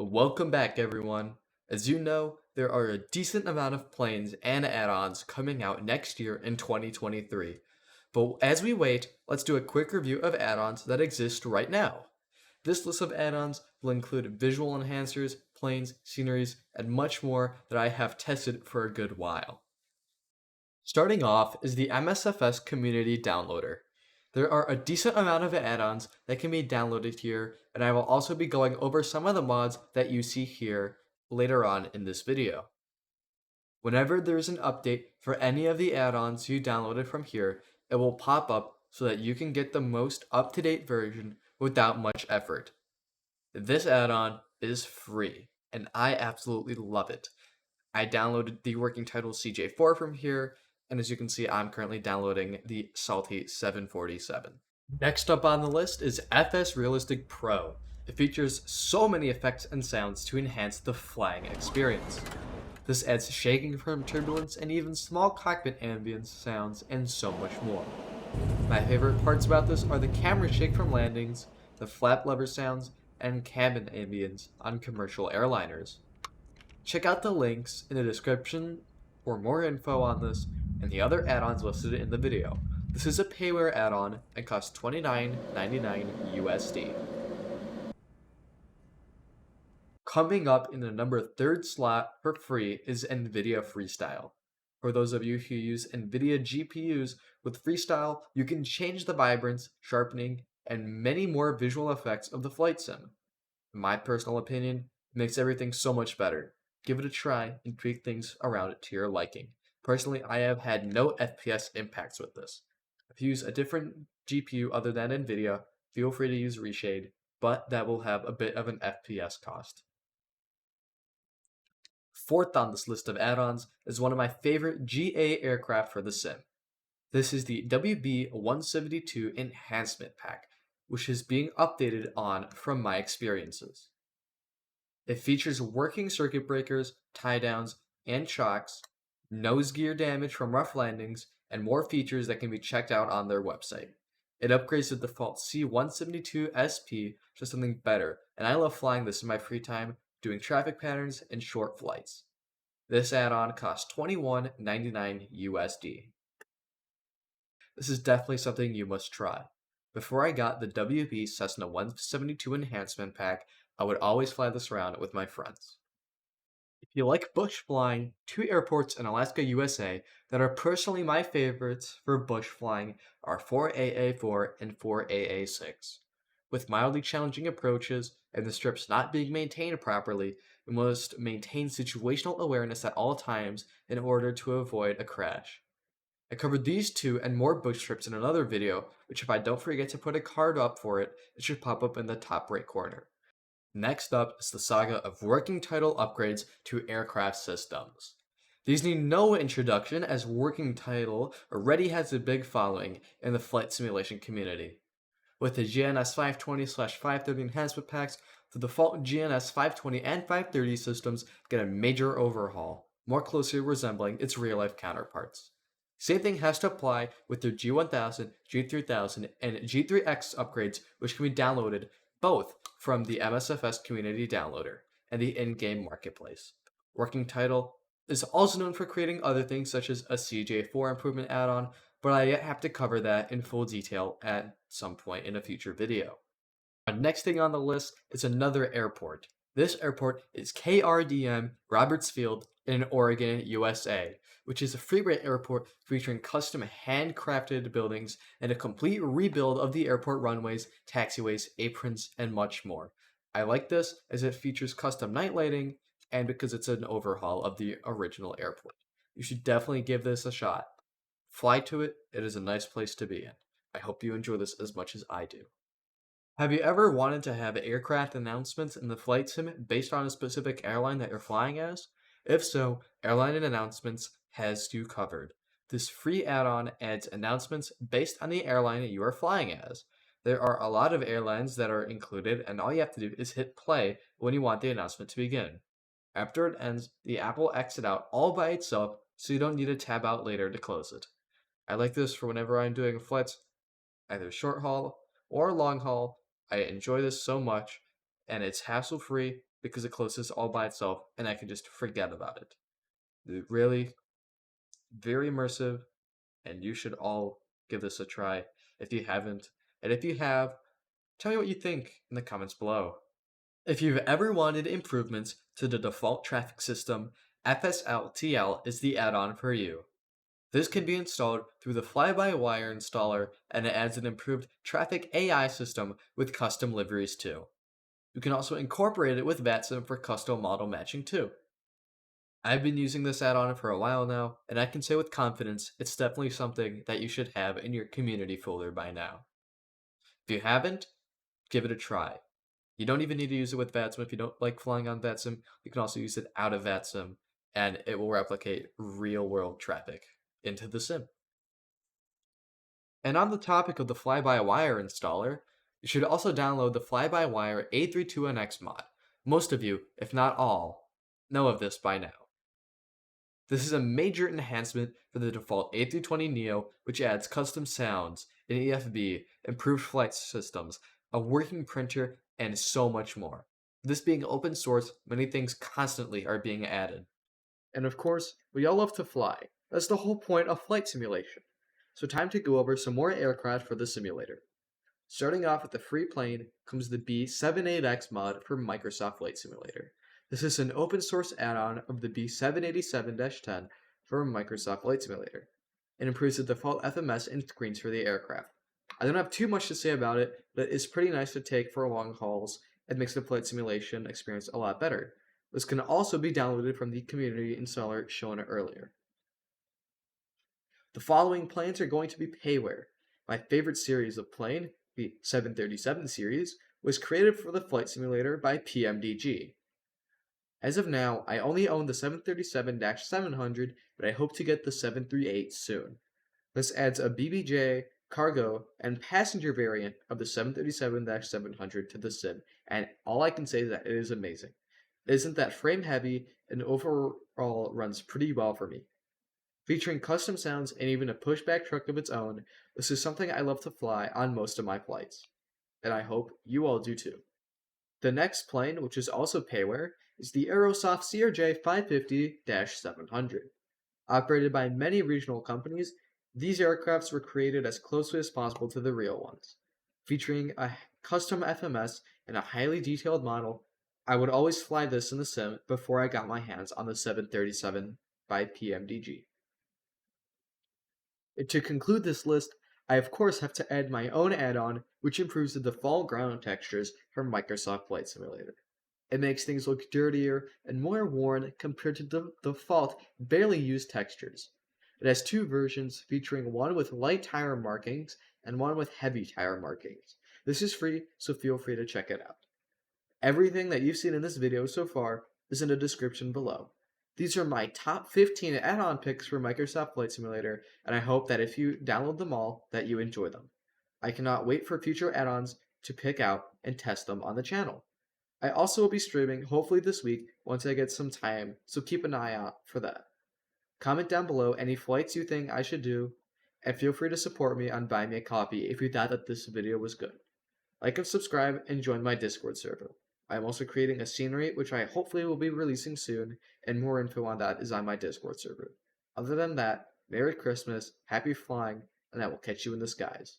Welcome back, everyone. As you know, there are a decent amount of planes and add-ons coming out next year in 2023. But as we wait, let's do a quick review of add-ons that exist right now. This list of add-ons will include visual enhancers, planes, sceneries, and much more that I have tested for a good while. Starting off is the MSFS Community Downloader. There are a decent amount of add-ons that can be downloaded here, and I will also be going over some of the mods that you see here later on in this video. Whenever there is an update for any of the add-ons you downloaded from here, it will pop up so that you can get the most up-to-date version without much effort. This add-on is free, and I absolutely love it. I downloaded the working title CJ4 from here, and as you can see, I'm currently downloading the Salty 747. Next up on the list is FSRealistic Pro. It features so many effects and sounds to enhance the flying experience. This adds shaking from turbulence and even small cockpit ambience sounds and so much more. My favorite parts about this are the camera shake from landings, the flap lever sounds, and cabin ambience on commercial airliners. Check out the links in the description for more info on this and the other add-ons listed in the video. This is a payware add-on and costs $29.99 USD. Coming up in the number 3rd slot for free is Nvidia Freestyle. For those of you who use Nvidia GPUs, with Freestyle, you can change the vibrance, sharpening, and many more visual effects of the flight sim. In my personal opinion, it makes everything so much better. Give it a try and tweak things around it to your liking. Personally, I have had no FPS impacts with this. If you use a different GPU other than Nvidia, feel free to use Reshade, but that will have a bit of an FPS cost. Fourth on this list of add-ons is one of my favorite GA aircraft for the sim. This is the WB-172 Enhancement Pack, which is being updated on from my experiences. It features working circuit breakers, tie-downs, and chocks, nose gear damage from rough landings, and more features that can be checked out on their website. It upgrades the default C172 SP to something better, and I love flying this in my free time, doing traffic patterns and short flights. This add-on costs $21.99 USD. This is definitely something you must try. Before I got the WB Cessna 172 Enhancement Pack, I would always fly this around with my friends. If you like bush flying, 2 airports in Alaska, USA that are personally my favorites for bush flying are 4AA4 and 4AA6. With mildly challenging approaches and the strips not being maintained properly, we must maintain situational awareness at all times in order to avoid a crash. I covered these 2 and more bush trips in another video, which if I don't forget to put a card up for it, it should pop up in the top right corner. Next up is the saga of working title upgrades to aircraft systems. These need no introduction as working title already has a big following in the flight simulation community. With the GNS 520/530 enhancement packs, the default GNS 520 and 530 systems get a major overhaul, more closely resembling its real-life counterparts. Same thing has to apply with their G1000, G3000, and G3X upgrades, which can be downloaded both from the MSFS Community Downloader and the in-game marketplace. Working title is also known for creating other things such as a CJ4 improvement add-on, but I yet have to cover that in full detail at some point in a future video. Our next thing on the list is another airport. This airport is KRDM Roberts Field in Oregon, USA, which is a freeway airport featuring custom handcrafted buildings and a complete rebuild of the airport runways, taxiways, aprons, and much more. I like this as it features custom night lighting and because it's an overhaul of the original airport. You should definitely give this a shot. Fly to it, it is a nice place to be in. I hope you enjoy this as much as I do. Have you ever wanted to have aircraft announcements in the flight sim based on a specific airline that you're flying as? If so, Airline Announcements has you covered. This free add-on adds announcements based on the airline you are flying as. There are a lot of airlines that are included, and all you have to do is hit play when you want the announcement to begin. After it ends, the app will exit out all by itself, so you don't need to tab out later to close it. I like this for whenever I'm doing flights, either short haul or long haul. I enjoy this so much, and it's hassle-free, because it closes all by itself and I can just forget about it. Really, very immersive, and you should all give this a try if you haven't. And if you have, tell me what you think in the comments below. If you've ever wanted improvements to the default traffic system, FSLTL is the add-on for you. This can be installed through the FlyByWire installer, and it adds an improved traffic AI system with custom liveries too. You can also incorporate it with VATSIM for custom model matching too. I've been using this add-on for a while now, and I can say with confidence it's definitely something that you should have in your community folder by now. If you haven't, give it a try. You don't even need to use it with VATSIM. If you don't like flying on VATSIM, you can also use it out of VATSIM, and it will replicate real-world traffic into the sim. And on the topic of the FlyByWire installer, you should also download the FlyByWire A32NX mod. Most of you, if not all, know of this by now. This is a major enhancement for the default A320neo, which adds custom sounds, an EFB, improved flight systems, a working printer, and so much more. This being open source, many things constantly are being added. And of course, we all love to fly. That's the whole point of flight simulation. So time to go over some more aircraft for the simulator. Starting off with the free plane comes the B78X mod for Microsoft Flight Simulator. This is an open source add-on of the B787-10 for Microsoft Flight Simulator. It improves the default FMS and screens for the aircraft. I don't have too much to say about it, but it's pretty nice to take for long hauls and makes the flight simulation experience a lot better. This can also be downloaded from the community installer shown earlier. The following planes are going to be payware. My favorite series of plane, the 737 series, was created for the flight simulator by PMDG. As of now, I only own the 737-700, but I hope to get the 738 soon. This adds a BBJ, cargo, and passenger variant of the 737-700 to the sim, and all I can say is that it is amazing. It isn't that frame heavy, and overall runs pretty well for me. Featuring custom sounds and even a pushback truck of its own, this is something I love to fly on most of my flights. And I hope you all do too. The next plane, which is also payware, is the Aerosoft CRJ 550-700. Operated by many regional companies, these aircrafts were created as closely as possible to the real ones. Featuring a custom FMS and a highly detailed model, I would always fly this in the sim before I got my hands on the 737 by PMDG. And to conclude this list, I of course have to add my own add-on, which improves the default ground textures from Microsoft Flight Simulator. It makes things look dirtier and more worn compared to the default barely used textures. It has two versions, featuring one with light tire markings and one with heavy tire markings. This is free, so feel free to check it out. Everything that you've seen in this video so far is in the description below. These are my top 15 add-on picks for Microsoft Flight Simulator, and I hope that if you download them all, that you enjoy them. I cannot wait for future add-ons to pick out and test them on the channel. I also will be streaming hopefully this week once I get some time, so keep an eye out for that. Comment down below any flights you think I should do, and feel free to support me on buying me a copy if you thought that this video was good. Like and subscribe and join my Discord server. I am also creating a scenery which I hopefully will be releasing soon, and more info on that is on my Discord server. Other than that, Merry Christmas, Happy Flying, and I will catch you in the skies.